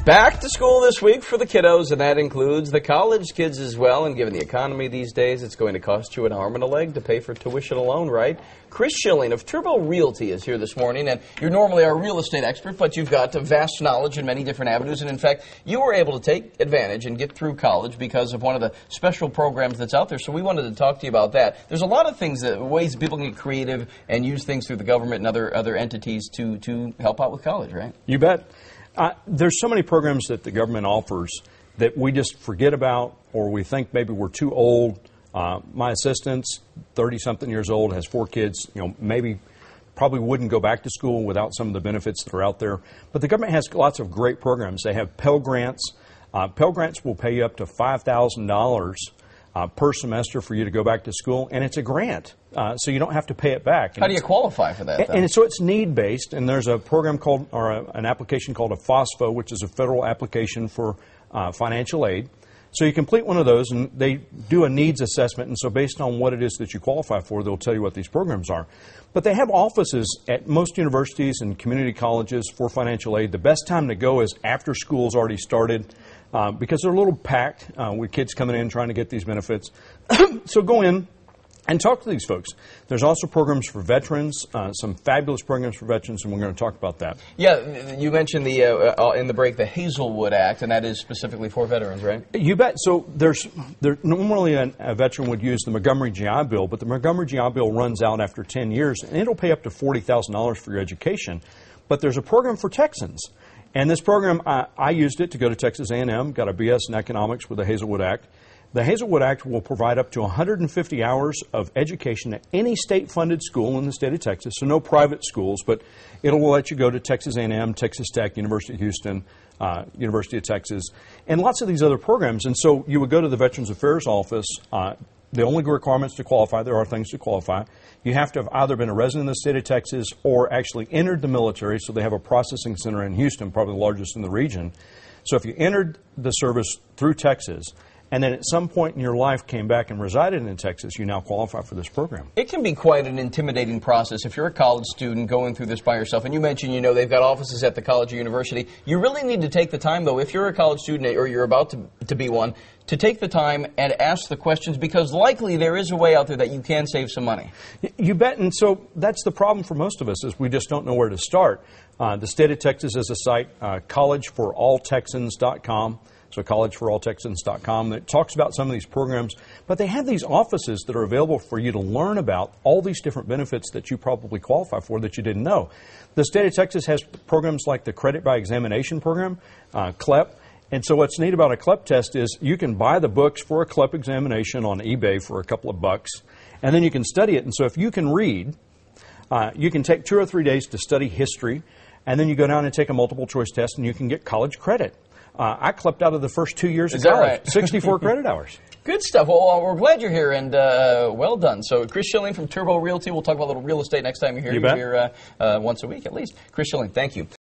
Back to school this week for the kiddos, and that includes the college kids as well. And given the economy these days, it's going to cost you an arm and a leg to pay for tuition alone, right? Chris Schilling of Turbo Realty is here this morning, and you're normally our real estate expert, but you've got a vast knowledge in many different avenues. And in fact, you were able to take advantage and get through college because of one of the special programs that's out there. So we wanted to talk to you about that. There's a lot of things, ways people can get creative and use things through the government and other entities to help out with college, right? You bet. There's so many programs that the government offers that we just forget about, or we think maybe we're too old. My assistant's 30-something years old, has 4 kids, maybe probably wouldn't go back to school without some of the benefits that are out there. But the government has lots of great programs. They have Pell Grants. Pell Grants will pay you up to $5,000 per semester for you to go back to school, and it's a grant, so you don't have to pay it back. How do you qualify for that, though? And so it's need-based, and there's a program called, or an application called a FOSFO, which is a federal application for financial aid. So you complete one of those, and they do a needs assessment, and so based on what it is that you qualify for, they'll tell you what these programs are. But they have offices at most universities and community colleges for financial aid. The best time to go is after school's already started, because they're a little packed with kids coming in trying to get these benefits. So go in and talk to these folks. There's also programs for veterans, some fabulous programs for veterans, and we're going to talk about that. Yeah, you mentioned in the break the Hazelwood Act, and that is specifically for veterans, right? You bet. So normally a veteran would use the Montgomery GI Bill, but the Montgomery GI Bill runs out after 10 years, and it'll pay up to $40,000 for your education. But there's a program for Texans. And this program, I used it to go to Texas A&M, got a BS in economics with the Hazelwood Act. The Hazelwood Act will provide up to 150 hours of education at any state-funded school in the state of Texas, so no private schools, but it will let you go to Texas A&M, Texas Tech, University of Houston, University of Texas, and lots of these other programs. And so you would go to the Veterans Affairs Office. The only requirements to qualify, there are things to qualify. You have to have either been a resident of the state of Texas or actually entered the military, so they have a processing center in Houston, probably the largest in the region. So if you entered the service through Texas, and then at some point in your life came back and resided in Texas, you now qualify for this program. It can be quite an intimidating process if you're a college student going through this by yourself. And you mentioned, they've got offices at the college or university. You really need to take the time, though, if you're a college student or you're about to be one, to take the time and ask the questions, because likely there is a way out there that you can save some money. You bet. And so that's the problem for most of us, is we just don't know where to start. The state of Texas has a site, collegeforalltexans.com. So collegeforalltexans.com, that talks about some of these programs. But they have these offices that are available for you to learn about all these different benefits that you probably qualify for that you didn't know. The state of Texas has programs like the Credit by Examination program, CLEP. And so what's neat about a CLEP test is you can buy the books for a CLEP examination on eBay for a couple of bucks, and then you can study it. And so if you can read, you can take 2 or 3 days to study history, and then you go down and take a multiple choice test, and you can get college credit. I clept out of the first 2 years of college, right? 64 credit hours. Good stuff. Well, we're glad you're here, and well done. So Chris Schilling from Turbo Realty. We'll talk about a little real estate next time you're here. You bet. You're here once a week at least. Chris Schilling, thank you.